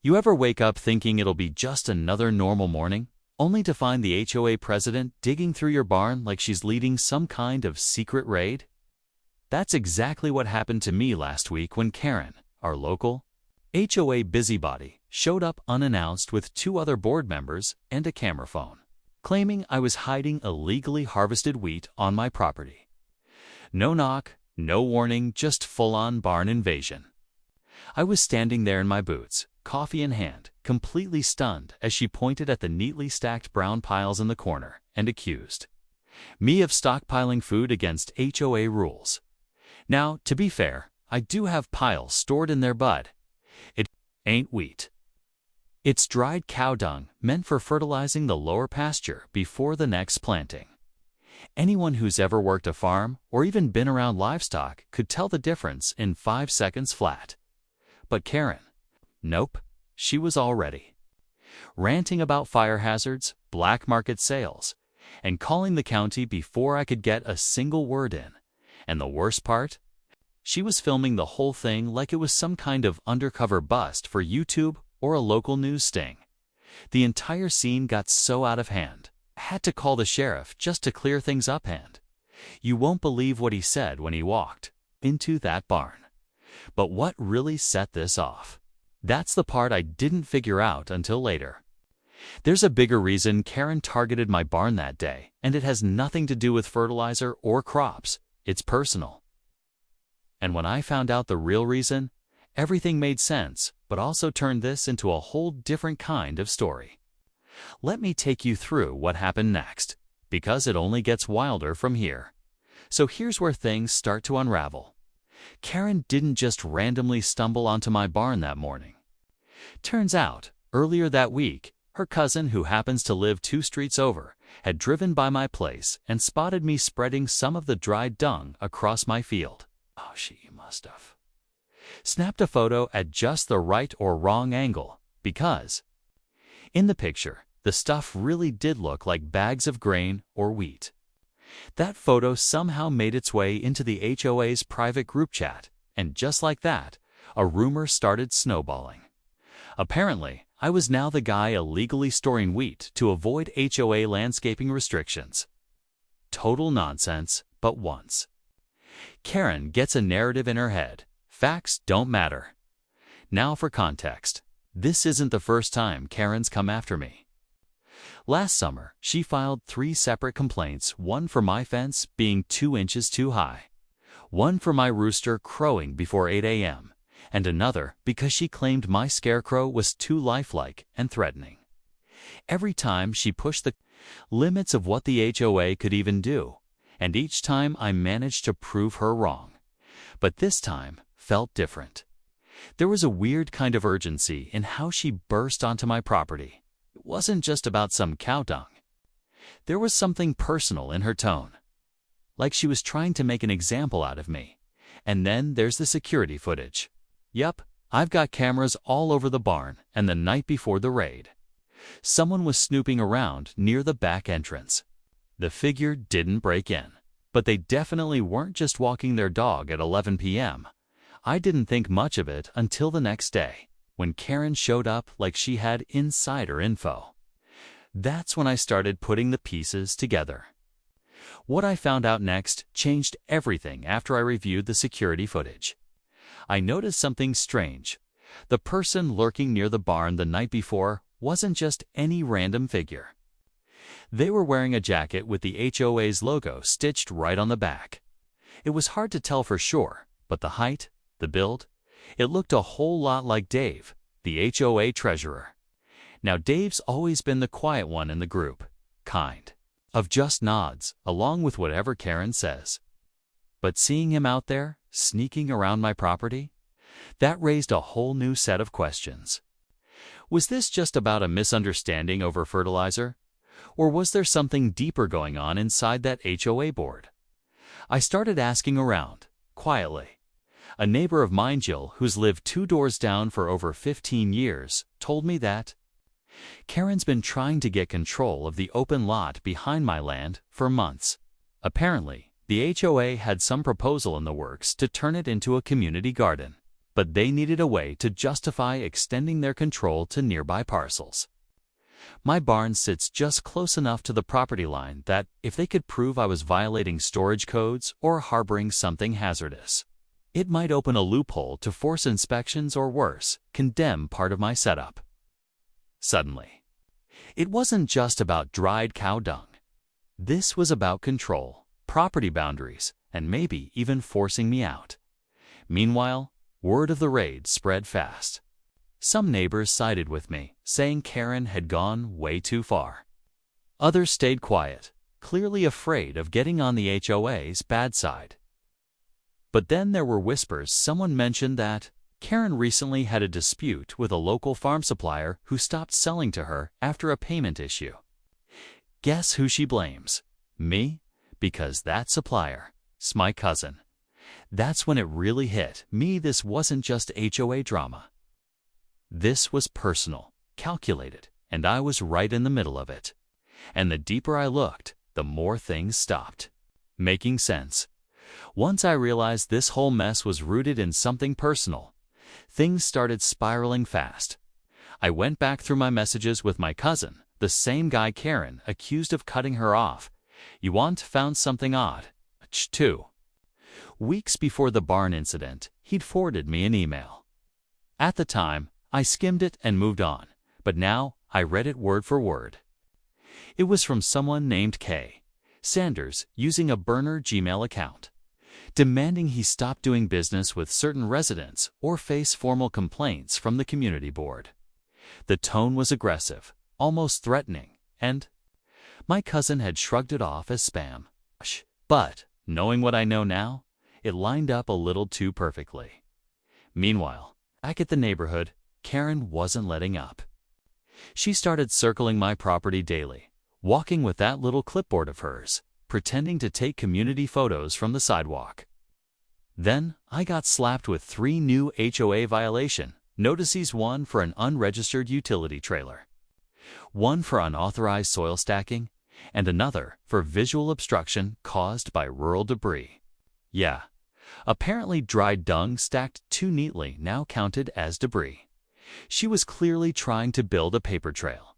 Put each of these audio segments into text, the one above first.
You ever wake up thinking it'll be just another normal morning, only to find the HOA president digging through your barn like she's leading some kind of secret raid? That's exactly what happened to me last week when Karen, our local HOA busybody, showed up unannounced with 2 other board members and a camera phone, claiming I was hiding illegally harvested wheat on my property. No knock, no warning, just full-on barn invasion. I was standing there in my boots, coffee in hand, completely stunned as she pointed at the neatly stacked brown piles in the corner and accused me of stockpiling food against HOA rules. Now, to be fair, I do have piles stored in there, but it ain't wheat. It's dried cow dung meant for fertilizing the lower pasture before the next planting. Anyone who's ever worked a farm or even been around livestock could tell the difference in 5 seconds flat. But Karen, nope, she was all ready, ranting about fire hazards, black market sales, and calling the county before I could get a single word in. And the worst part? She was filming the whole thing like it was some kind of undercover bust for YouTube or a local news sting. The entire scene got so out of hand, I had to call the sheriff just to clear things up. And you won't believe what he said when he walked into that barn. But what really set this off? That's the part I didn't figure out until later. There's a bigger reason Karen targeted my barn that day, and it has nothing to do with fertilizer or crops. It's personal. And when I found out the real reason, everything made sense, but also turned this into a whole different kind of story. Let me take you through what happened next, because it only gets wilder from here. So here's where things start to unravel. Karen didn't just randomly stumble onto my barn that morning. Turns out, earlier that week, her cousin, who happens to live 2 streets over, had driven by my place and spotted me spreading some of the dried dung across my field. Oh, she must have snapped a photo at just the right or wrong angle, because in the picture, the stuff really did look like bags of grain or wheat. That photo somehow made its way into the HOA's private group chat, and just like that, a rumor started snowballing. Apparently, I was now the guy illegally storing wheat to avoid HOA landscaping restrictions. Total nonsense, but once Karen gets a narrative in her head, facts don't matter. Now for context. This isn't the first time Karen's come after me. Last summer, she filed 3 separate complaints, one for my fence being 2 inches too high, one for my rooster crowing before 8 a.m., and another because she claimed my scarecrow was too lifelike and threatening. Every time she pushed the limits of what the HOA could even do, and each time I managed to prove her wrong. But this time felt different. There was a weird kind of urgency in how she burst onto my property. It wasn't just about some cow dung. There was something personal in her tone, like she was trying to make an example out of me. And then there's the security footage. Yep, I've got cameras all over the barn, and the night before the raid, someone was snooping around near the back entrance. The figure didn't break in, but they definitely weren't just walking their dog at 11 p.m. I didn't think much of it until the next day, when Karen showed up like she had insider info. That's when I started putting the pieces together. What I found out next changed everything after I reviewed the security footage. I noticed something strange. The person lurking near the barn the night before wasn't just any random figure. They were wearing a jacket with the HOA's logo stitched right on the back. It was hard to tell for sure, but the height, the build, it looked a whole lot like Dave, the HOA treasurer. Now Dave's always been the quiet one in the group, kind of just nods along with whatever Karen says. But seeing him out there, sneaking around my property, that raised a whole new set of questions. Was this just about a misunderstanding over fertilizer? Or was there something deeper going on inside that HOA board? I started asking around, quietly. A neighbor of mine, Jill, who's lived 2 doors down for over 15 years, told me that Karen's been trying to get control of the open lot behind my land for months. Apparently, the HOA had some proposal in the works to turn it into a community garden. but they needed a way to justify extending their control to nearby parcels. My barn sits just close enough to the property line that if they could prove I was violating storage codes or harboring something hazardous, it might open a loophole to force inspections or worse, condemn part of my setup. Suddenly, it wasn't just about dried cow dung. This was about control, property boundaries, and maybe even forcing me out. Meanwhile, word of the raid spread fast. Some neighbors sided with me, saying Karen had gone way too far. Others stayed quiet, clearly afraid of getting on the HOA's bad side. But then there were whispers. Someone mentioned that Karen recently had a dispute with a local farm supplier who stopped selling to her after a payment issue. Guess who she blames? Me? Because that supplier's my cousin. That's when it really hit me. This wasn't just HOA drama. This was personal, calculated, and I was right in the middle of it. And the deeper I looked, the more things stopped making sense. Once I realized this whole mess was rooted in something personal, things started spiraling fast. I went back through my messages with my cousin, the same guy Karen accused of cutting her off. Found something odd, too. Weeks before the barn incident, he'd forwarded me an email. At the time, I skimmed it and moved on, but now I read it word for word. It was from someone named K. Sanders using a burner Gmail account, demanding he stop doing business with certain residents or face formal complaints from the community board. The tone was aggressive, almost threatening, and my cousin had shrugged it off as spam. But, knowing what I know now, it lined up a little too perfectly. Meanwhile, back at the neighborhood, Karen wasn't letting up. She started circling my property daily, walking with that little clipboard of hers, pretending to take community photos from the sidewalk. Then, I got slapped with 3 new HOA violation notices: one for an unregistered utility trailer, one for unauthorized soil stacking, and another for visual obstruction caused by rural debris. Yeah, apparently dried dung stacked too neatly now counted as debris. She was clearly trying to build a paper trail.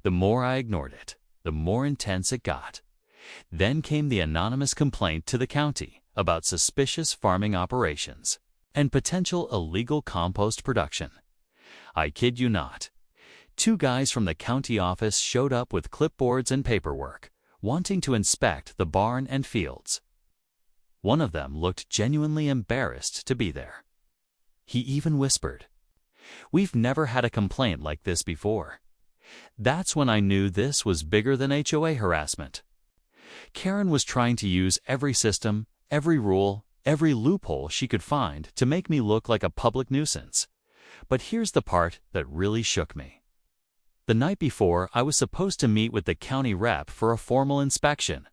The more I ignored it, the more intense it got. Then came the anonymous complaint to the county about suspicious farming operations and potential illegal compost production. I kid you not. 2 guys from the county office showed up with clipboards and paperwork, wanting to inspect the barn and fields. One of them looked genuinely embarrassed to be there. He even whispered, "We've never had a complaint like this before." That's when I knew this was bigger than HOA harassment. Karen was trying to use every system, every rule, every loophole she could find to make me look like a public nuisance. But here's the part that really shook me. The night before, I was supposed to meet with the county rep for a formal inspection.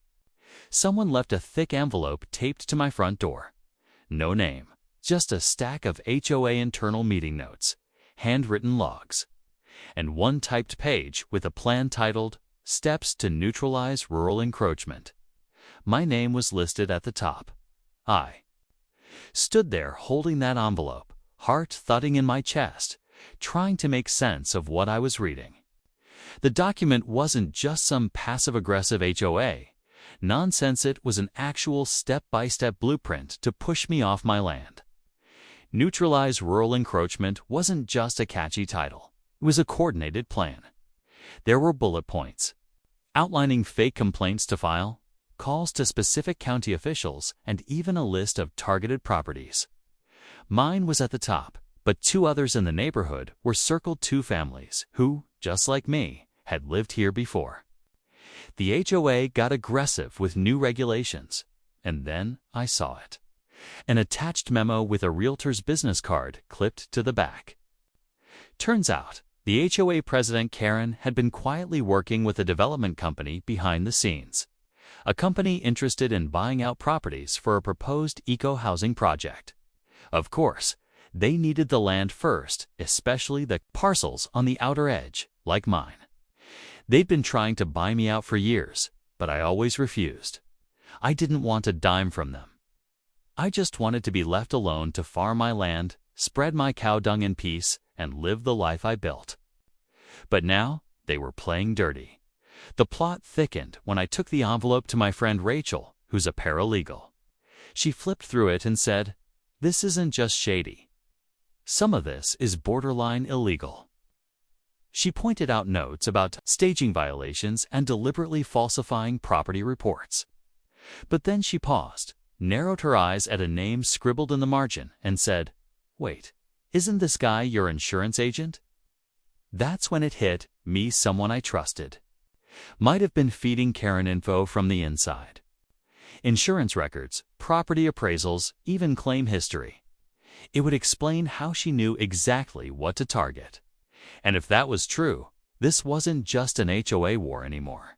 Someone left a thick envelope taped to my front door. No name, just a stack of HOA internal meeting notes, handwritten logs, and one typed page with a plan titled, "Steps to Neutralize Rural Encroachment." My name was listed at the top. I stood there holding that envelope, heart thudding in my chest, trying to make sense of what I was reading. The document wasn't just some passive-aggressive HOA nonsense. It was an actual step-by-step blueprint to push me off my land. Neutralize Rural Encroachment wasn't just a catchy title. It was a coordinated plan. There were bullet points outlining fake complaints to file, calls to specific county officials, and even a list of targeted properties. Mine was at the top, but 2 others in the neighborhood were circled: 2 families who, just like me, had lived here before. The HOA got aggressive with new regulations, and then I saw it. An attached memo with a realtor's business card clipped to the back. Turns out, the HOA president Karen had been quietly working with a development company behind the scenes, a company interested in buying out properties for a proposed eco-housing project. Of course, they needed the land first, especially the parcels on the outer edge, like mine. They'd been trying to buy me out for years, but I always refused. I didn't want a dime from them. I just wanted to be left alone to farm my land, spread my cow dung in peace, and live the life I built. But now they were playing dirty. The plot thickened when I took the envelope to my friend Rachel, who's a paralegal. She flipped through it and said, "This isn't just shady. Some of this is borderline illegal." She pointed out notes about staging violations and deliberately falsifying property reports. But then she paused, narrowed her eyes at a name scribbled in the margin, and said, "Wait, isn't this guy your insurance agent?" That's when it hit me, someone I trusted. Might have been feeding Karen info from the inside. Insurance records, property appraisals, even claim history. It would explain how she knew exactly what to target. And if that was true, this wasn't just an HOA war anymore.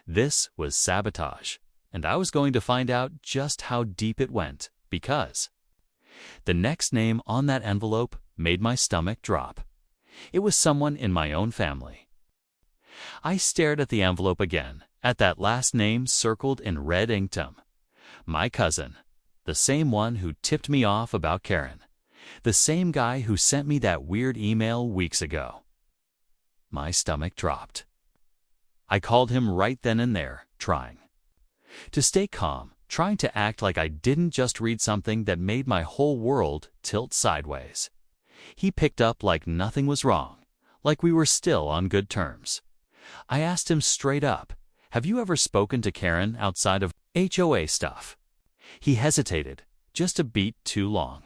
This was sabotage, and I was going to find out just how deep it went, because the next name on that envelope made my stomach drop. It was someone in my own family. I stared at the envelope again, at that last name circled in red inktum. My cousin, the same one who tipped me off about Karen, the same guy who sent me that weird email weeks ago. My stomach dropped. I called him right then and there, trying to stay calm, trying to act like I didn't just read something that made my whole world tilt sideways. He picked up like nothing was wrong, like we were still on good terms. I asked him straight up, "Have you ever spoken to Karen outside of HOA stuff?" He hesitated, just a beat too long.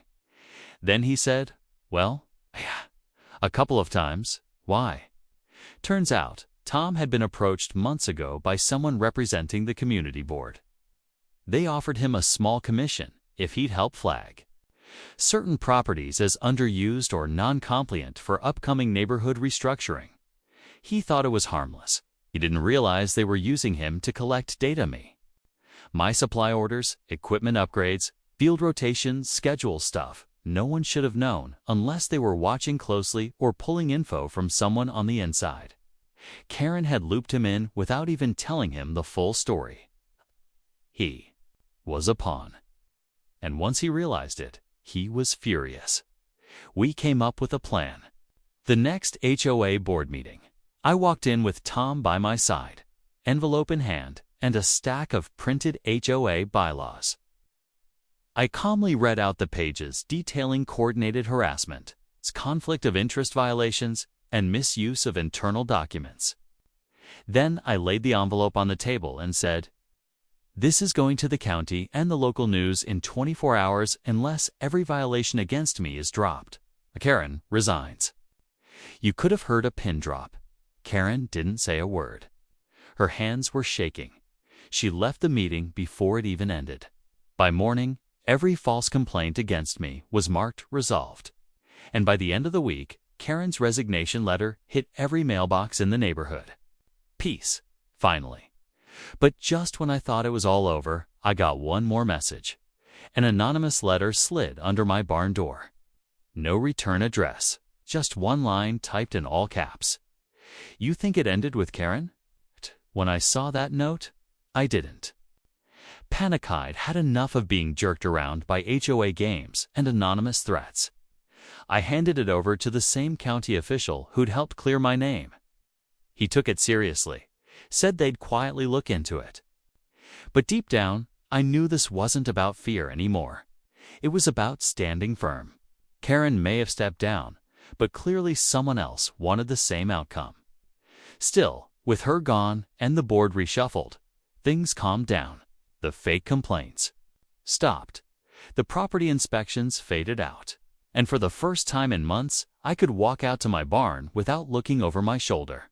Then he said, "Well, yeah, a couple of times. Why?" Turns out, Tom had been approached months ago by someone representing the community board. They offered him a small commission if he'd help flag certain properties as underused or non-compliant for upcoming neighborhood restructuring. He thought it was harmless. He didn't realize they were using him to collect data me. My supply orders, equipment upgrades, field rotations, schedule stuff. No one should have known unless they were watching closely or pulling info from someone on the inside. Karen had looped him in without even telling him the full story. He was a pawn. And once he realized it, he was furious. We came up with a plan. The next HOA board meeting, I walked in with Tom by my side, envelope in hand, and a stack of printed HOA bylaws. I calmly read out the pages detailing coordinated harassment, conflict of interest violations, and misuse of internal documents. Then I laid the envelope on the table and said, "This is going to the county and the local news in 24 hours unless every violation against me is dropped. Karen resigns." You could have heard a pin drop. Karen didn't say a word. Her hands were shaking. She left the meeting before it even ended. By morning, every false complaint against me was marked resolved. And by the end of the week, Karen's resignation letter hit every mailbox in the neighborhood. Peace, finally. But just when I thought it was all over, I got one more message. An anonymous letter slid under my barn door. No return address, just one line typed in all caps. "You think it ended with Karen?" When I saw that note, I didn't. Panic-eyed, had enough of being jerked around by HOA games and anonymous threats. I handed it over to the same county official who'd helped clear my name. He took it seriously, said they'd quietly look into it. But deep down, I knew this wasn't about fear anymore. It was about standing firm. Karen may have stepped down, but clearly someone else wanted the same outcome. Still, with her gone and the board reshuffled, things calmed down. The fake complaints stopped. The property inspections faded out. And for the first time in months, I could walk out to my barn without looking over my shoulder.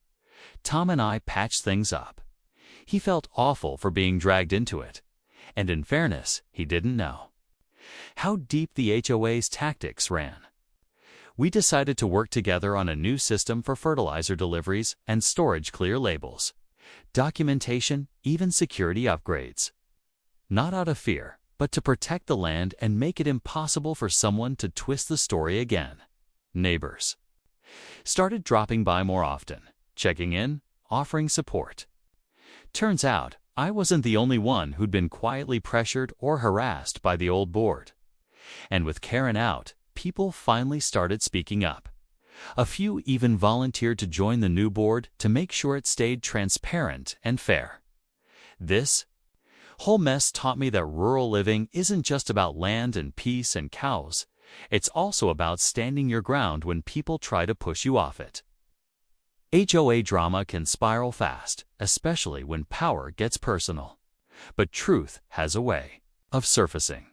Tom and I patched things up. He felt awful for being dragged into it. And in fairness, he didn't know how deep the HOA's tactics ran. We decided to work together on a new system for fertilizer deliveries and storage clear labels, documentation, even security upgrades. Not out of fear, but to protect the land and make it impossible for someone to twist the story again. Neighbors started dropping by more often, checking in, offering support. Turns out, I wasn't the only one who'd been quietly pressured or harassed by the old board. And with Karen out, people finally started speaking up. A few even volunteered to join the new board to make sure it stayed transparent and fair. This whole mess taught me that rural living isn't just about land and peace and cows. It's also about standing your ground when people try to push you off it. HOA drama can spiral fast, especially when power gets personal. But truth has a way of surfacing.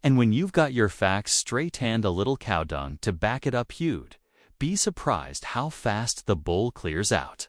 And when you've got your facts straight and a little cow dung to back it up, you'd be surprised how fast the bull clears out.